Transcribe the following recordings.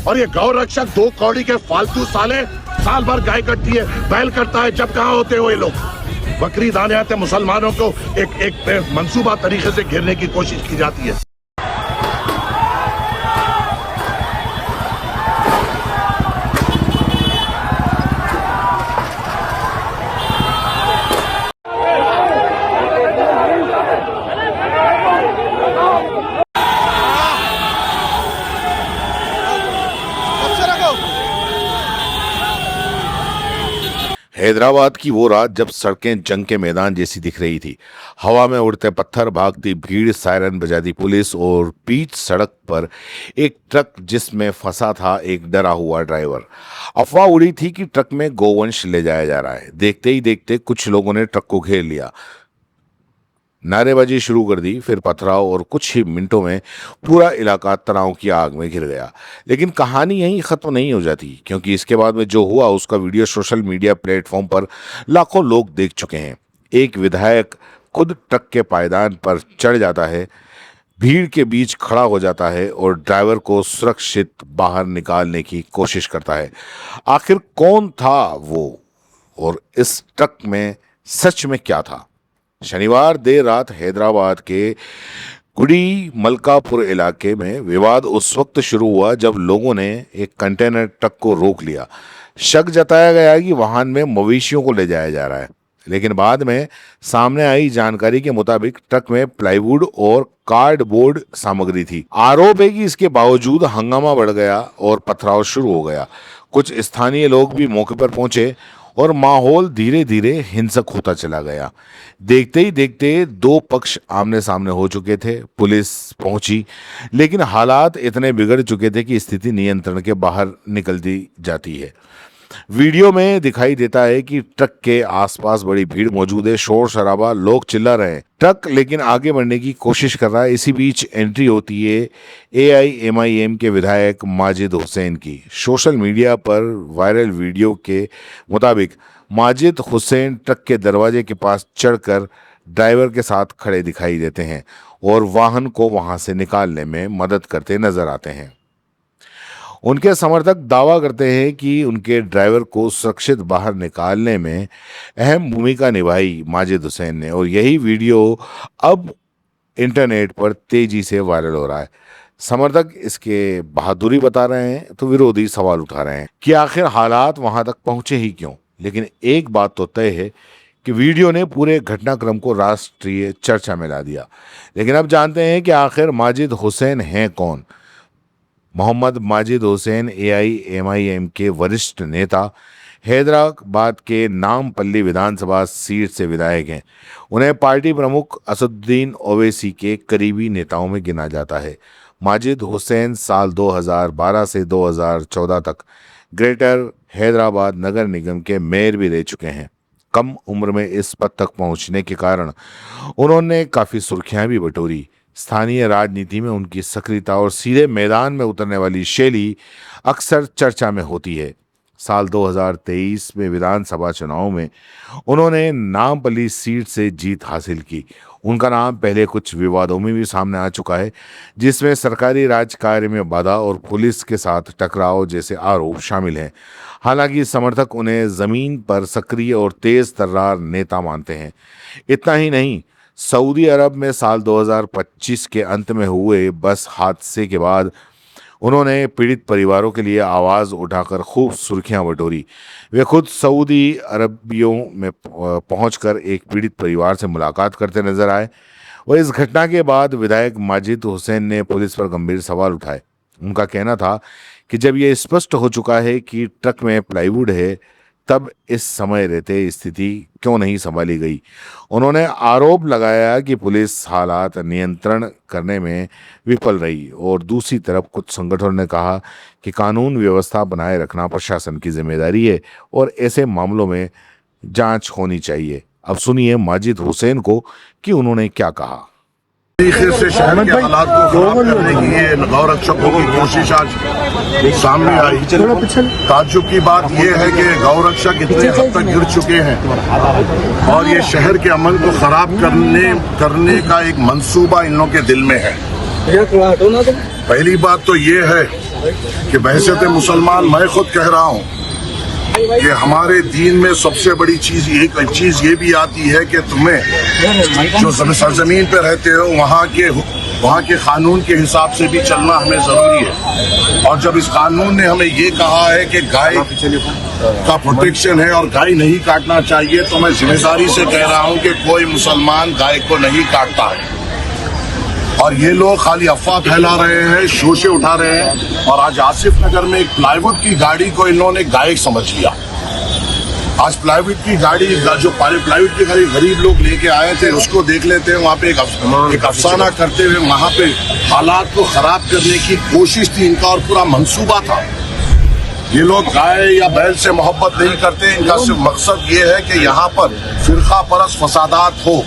और ये गौ रक्षक दो कौड़ी के फालतू साले साल भर गाय कटती है, बैल करता है, जब कहाँ होते हो ये लोग। बकरीद आने आते मुसलमानों को एक मंसूबा तरीके से घेरने की कोशिश की जाती है। हैदराबाद की वो रात जब सड़कें जंग के मैदान जैसी दिख रही थी। हवा में उड़ते पत्थर, भागती भीड़, सायरन बजाती पुलिस और बीच सड़क पर एक ट्रक जिसमें फंसा था एक डरा हुआ ड्राइवर। अफवाह उड़ी थी कि ट्रक में गोवंश ले जाया जा रहा है। देखते ही देखते कुछ लोगों ने ट्रक को घेर लिया, नारेबाजी शुरू कर दी। फिर पथराव और कुछ ही मिनटों में पूरा इलाका तनाव की आग में घिर गया। लेकिन कहानी यहीं खत्म नहीं हो जाती, क्योंकि इसके बाद में जो हुआ उसका वीडियो सोशल मीडिया प्लेटफॉर्म पर लाखों लोग देख चुके हैं। एक विधायक खुद ट्रक के पायदान पर चढ़ जाता है, भीड़ के बीच खड़ा हो जाता है और ड्राइवर को सुरक्षित बाहर निकालने की कोशिश करता है। आखिर कौन था वो और इस ट्रक में सच में क्या था? शनिवार देर रात हैदराबाद के गुड़ी मलकापुर इलाके में विवाद उस वक्त शुरू हुआ जब लोगों ने एक कंटेनर ट्रक को रोक लिया। शक जताया गया कि वाहन में मवेशियों को ले जाया जा रहा है, लेकिन बाद में सामने आई जानकारी के मुताबिक ट्रक में प्लाईवुड और कार्डबोर्ड सामग्री थी। आरोप है कि इसके बावजूद हंगामा बढ़ गया और पथराव शुरू हो गया। कुछ स्थानीय लोग भी मौके पर पहुंचे और माहौल धीरे धीरे हिंसक होता चला गया। देखते ही देखते दो पक्ष आमने सामने हो चुके थे। पुलिस पहुंची, लेकिन हालात इतने बिगड़ चुके थे कि स्थिति नियंत्रण के बाहर निकलती जाती है। वीडियो में दिखाई देता है कि ट्रक के आसपास बड़ी भीड़ मौजूद है, शोर शराबा, लोग चिल्ला रहे हैं। ट्रक लेकिन आगे बढ़ने की कोशिश कर रहा है। इसी बीच एंट्री होती है AIMIM के विधायक माजिद हुसैन की। सोशल मीडिया पर वायरल वीडियो के मुताबिक माजिद हुसैन ट्रक के दरवाजे के पास चढ़कर ड्राइवर के साथ खड़े दिखाई देते हैं और वाहन को वहां से निकालने में मदद करते नजर आते हैं। उनके समर्थक दावा करते हैं कि उनके ड्राइवर को सुरक्षित बाहर निकालने में अहम भूमिका निभाई माजिद हुसैन ने, और यही वीडियो अब इंटरनेट पर तेजी से वायरल हो रहा है। समर्थक इसके बहादुरी बता रहे हैं तो विरोधी सवाल उठा रहे हैं कि आखिर हालात वहां तक पहुंचे ही क्यों। लेकिन एक बात तो तय है कि वीडियो ने पूरे घटनाक्रम को राष्ट्रीय चर्चा में ला दिया। लेकिन अब जानते हैं कि आखिर माजिद हुसैन हैं कौन। मोहम्मद माजिद हुसैन AIMIM के वरिष्ठ नेता, हैदराबाद के नामपल्ली विधानसभा सीट से विधायक हैं। उन्हें पार्टी प्रमुख असदुद्दीन ओवैसी के करीबी नेताओं में गिना जाता है। माजिद हुसैन साल 2012 से 2014 तक ग्रेटर हैदराबाद नगर निगम के मेयर भी रह चुके हैं। कम उम्र में इस पद तक पहुंचने के कारण उन्होंने काफ़ी सुर्खियां भी बटोरी। स्थानीय राजनीति में उनकी सक्रियता और सीधे मैदान में उतरने वाली शैली अक्सर चर्चा में होती है। साल 2023 में विधानसभा चुनाव में उन्होंने नामपल्ली सीट से जीत हासिल की। उनका नाम पहले कुछ विवादों में भी सामने आ चुका है, जिसमें सरकारी राज कार्य में बाधा और पुलिस के साथ टकराव जैसे आरोप शामिल हैं। हालांकि समर्थक उन्हें जमीन पर सक्रिय और तेज तर्रार नेता मानते हैं। इतना ही नहीं, सऊदी अरब में साल 2025 के अंत में हुए बस हादसे के बाद उन्होंने पीड़ित परिवारों के लिए आवाज़ उठाकर खूब सुर्खियां बटोरी। वे खुद सऊदी अरबियों में पहुंचकर एक पीड़ित परिवार से मुलाकात करते नजर आए। और इस घटना के बाद विधायक माजिद हुसैन ने पुलिस पर गंभीर सवाल उठाए। उनका कहना था कि जब ये स्पष्ट हो चुका है कि ट्रक में प्लाईवुड है, तब इस समय रहते स्थिति क्यों नहीं संभाली गई। उन्होंने आरोप लगाया कि पुलिस हालात नियंत्रण करने में विफल रही, और दूसरी तरफ कुछ संगठनों ने कहा कि कानून व्यवस्था बनाए रखना प्रशासन की जिम्मेदारी है और ऐसे मामलों में जांच होनी चाहिए। अब सुनिए माजिद हुसैन को कि उन्होंने क्या कहा। तरीके से शहर के हालात को खराब करने की ये गौरक्षकों की कोशिश आज सामने आई। ताज्जुब की बात यह है कि गौरक्षक इतने हद तक गिर चुके हैं और ये शहर के अमन को खराब करने का एक मंसूबा इन लोगों के दिल में है। पहली बात तो ये है कि बहैसियत मुसलमान मैं खुद कह रहा हूँ कि हमारे दीन में सबसे बड़ी चीज ये भी आती है कि तुम्हें जो सरजमीन पे रहते हो वहाँ के कानून के हिसाब से भी चलना हमें जरूरी है। और जब इस कानून ने हमें ये कहा है कि गाय का प्रोटेक्शन है और गाय नहीं काटना चाहिए, तो मैं जिम्मेदारी से कह रहा हूँ कि कोई मुसलमान गाय को नहीं काटता है। और ये लोग खाली अफवाह फैला रहे हैं, शोशे उठा रहे हैं। और आज आसिफ नगर में एक प्लाईवुड की गाड़ी को इन्होंने गाय समझ लिया। आज प्लाईवुड की गाड़ी जो प्लाईवुड की गरीब लोग लेके आए थे उसको देख लेते हैं। वहाँ पे एक अफसाना करते हुए वहाँ पे हालात को खराब करने की कोशिश थी इनका और पूरा मंसूबा था। ये लोग गाय या बैल से मोहब्बत नहीं करते, इनका सिर्फ मकसद ये है कि यहाँ पर फिरका परस्त फसादात हो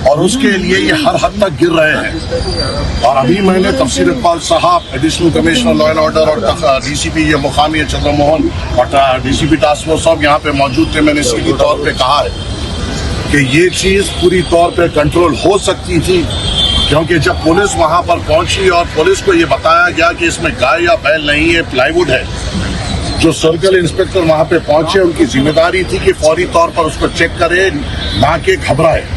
और उसके लिए ये हर हद तक गिर रहे हैं। और अभी मैंने तफसीर इकबाल साहब, additional commissioner law and order और डीसीपी ये मुकामी चंद्रमोहन और डीसीपी टास्क फोर्स साहब यहाँ पे मौजूद थे। मैंने सीधी तौर पे कहा है कि ये चीज़ पूरी तौर पे कंट्रोल हो सकती थी, क्योंकि जब पुलिस वहाँ पर पहुंची और पुलिस को ये बताया गया कि इसमें गाय या बैल नहीं है, प्लाईवुड है, जो सर्कल इंस्पेक्टर वहाँ पे पहुंचे उनकी जिम्मेदारी थी कि फौरी तौर पर उसको चेक करे, ना कि घबराए।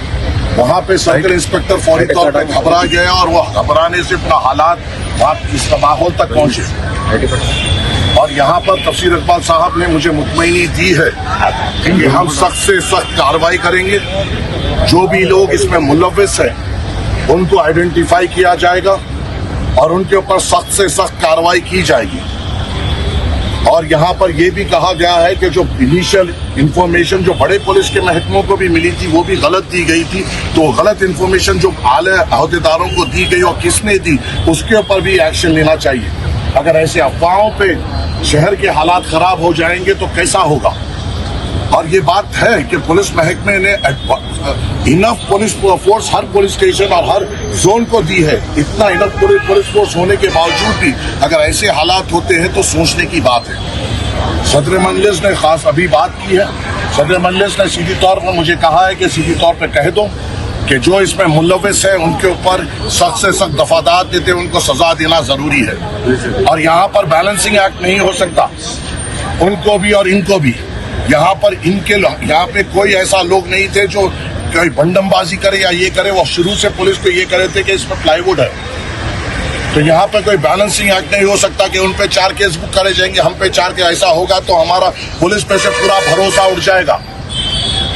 वहाँ पे सर्कल इंस्पेक्टर फौरी तौर पर घबरा गया और वो घबराने से पूरा हालात वहाँ इस माहौल तक पहुंचे। और यहाँ पर तफसीर इकबाल साहब ने मुझे मुतमईनी दी है कि हम सख्त से सख्त कार्रवाई करेंगे। जो भी लोग इसमें मुलव्विस हैं उनको आइडेंटिफाई किया जाएगा और उनके ऊपर सख्त से सख्त कार्रवाई की जाएगी। और यहाँ पर यह भी कहा गया है कि जो इनिशियल इंफॉर्मेशन जो बड़े पुलिस के महकमों को भी मिली थी वो भी गलत दी गई थी, तो गलत इंफॉर्मेशन जो आले अहदेदारों को दी गई और किसने दी उसके ऊपर भी एक्शन लेना चाहिए। अगर ऐसे अफवाहों पे शहर के हालात खराब हो जाएंगे तो कैसा होगा। और ये बात है कि पुलिस महकमे ने enough police force her police station और हर जोन को दी है। इतना इनफ पुलिस फोर्स होने के बावजूद भी अगर ऐसे हालात होते हैं तो सोचने की बात है। सदर मजलिस ने खास अभी बात की है। सदर मजलिस ने सीधी तौर पर मुझे कहा है कि सीधी तौर पर कह दो कि जो इसमें मुलव्विस है उनके ऊपर सख्त से सख्त दफादार देते हैं, उनको सजा देना जरूरी है। और यहाँ पर बैलेंसिंग एक्ट नहीं हो सकता, उनको भी और इनको भी। यहाँ पे कोई ऐसा लोग नहीं थे जो कोई बंडमबाजी करे या ये करे। वो शुरू से पुलिस को ये करे थे कि इसमें प्लाईवुड है, तो यहाँ पे कोई बैलेंसिंग एक्ट नहीं हो सकता कि उन पे 4 केस बुक करे जाएंगे, हम पे 4 के। ऐसा होगा तो हमारा पुलिस पे से पूरा भरोसा उठ जाएगा।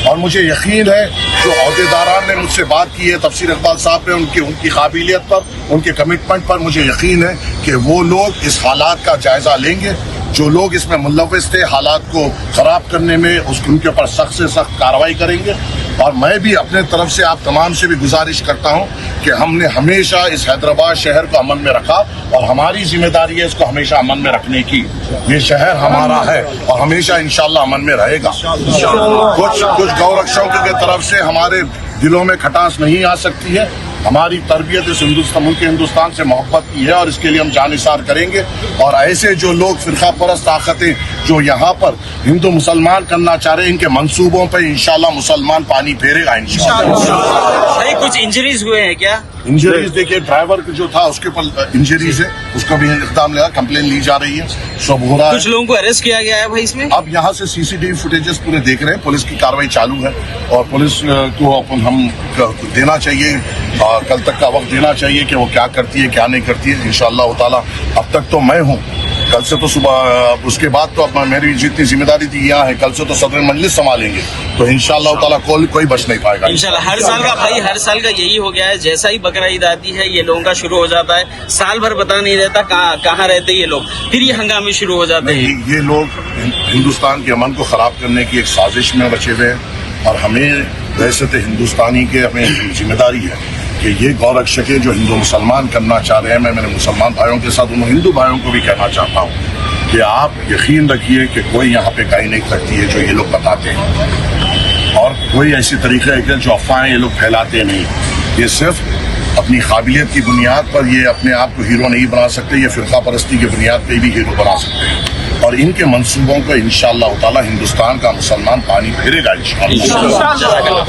और मुझे यकीन है जो अहदेदारान ने मुझसे बात की है तफसीर इकबाल साहब ने, उनकी काबिलियत पर, उनके कमिटमेंट पर मुझे यकीन है कि वो लोग इस हालात का जायजा लेंगे। जो लोग इसमें मुलव्विस थे हालात को खराब करने में उनके ऊपर सख्त से सख्त कार्रवाई करेंगे। और मैं भी अपने तरफ से आप तमाम से भी गुजारिश करता हूं कि हमने हमेशा इस हैदराबाद शहर को अमन में रखा और हमारी जिम्मेदारी है इसको हमेशा अमन में रखने की। ये शहर हमारा है और हमेशा इंशाल्लाह अमन में रहेगा। कुछ गौरक्षकों की तरफ से हमारे दिलों में खटास नहीं आ सकती है। हमारी तरबियत इस हिंदुस्तान से मोहब्बत की है और इसके लिए हम जानिसार करेंगे। और ऐसे जो लोग फिरका परस्त ताकतें जो यहाँ पर हिंदू मुसलमान करना चाह रहे हैं, इनके मंसूबों पे इंशाल्लाह मुसलमान पानी फेरेगा इंशाल्लाह। कुछ इंजरीज हुए हैं क्या? इंजरीज देखिए, ड्राइवर जो था उसके ऊपर इंजरीज है, उसका भी इक़दाम लेगा, कंप्लेन ली जा रही है, सब हो रहा है। कुछ लोगों को अरेस्ट किया गया है भाई इसमें। अब यहाँ से सीसीटीवी फुटेजेस पूरे देख रहे हैं, पुलिस की कार्रवाई चालू है और पुलिस को हम देना चाहिए, कल तक का वक्त देना चाहिए कि वो क्या करती है क्या नहीं करती है। इंशाअल्लाह ताला अब तक तो मैं हूँ, कल से तो सुबह उसके बाद तो अब मेरी जितनी जिम्मेदारी थी यहाँ है, कल से तो सदर मजलिस संभालेंगे, तो इंशाअल्लाह ताला कोई बच नहीं पाएगा इंशाअल्लाह। हर साल का भाई, हर साल का यही हो गया है, जैसा ही बकरा ईद आती है ये लोगों का शुरू हो जाता है, साल भर पता नहीं रहता कहाँ रहते ये लोग, फिर ये हंगामे शुरू हो जाते हैं। ये लोग हिंदुस्तान के अमन को खराब करने की एक साजिश में रचे हुए हैं और हमें वैसे तो हिंदुस्तानी के हमें जिम्मेदारी है कि ये गौरक्षकें जो हिंदू मुसलमान करना चाह रहे हैं, मैं मेरे मुसलमान भाइयों के साथ उन हिंदू भाइयों को भी कहना चाहता हूँ कि आप यकीन रखिए कि कोई यहाँ पे गाय नहीं करती है जो ये लोग बताते हैं, और कोई ऐसी तरीके है जो अफवाहें ये लोग फैलाते नहीं। ये सिर्फ अपनी काबिलियत की बुनियाद पर ये अपने आप को हीरो नहीं बना सकते, ये फिरका परस्ती की बुनियाद पर भी हीरो बना सकते हैं। और इनके मंसूबों को इंशाअल्लाह ताला हिंदुस्तान का मुसलमान पानी फेरेगा इंशाअल्लाह।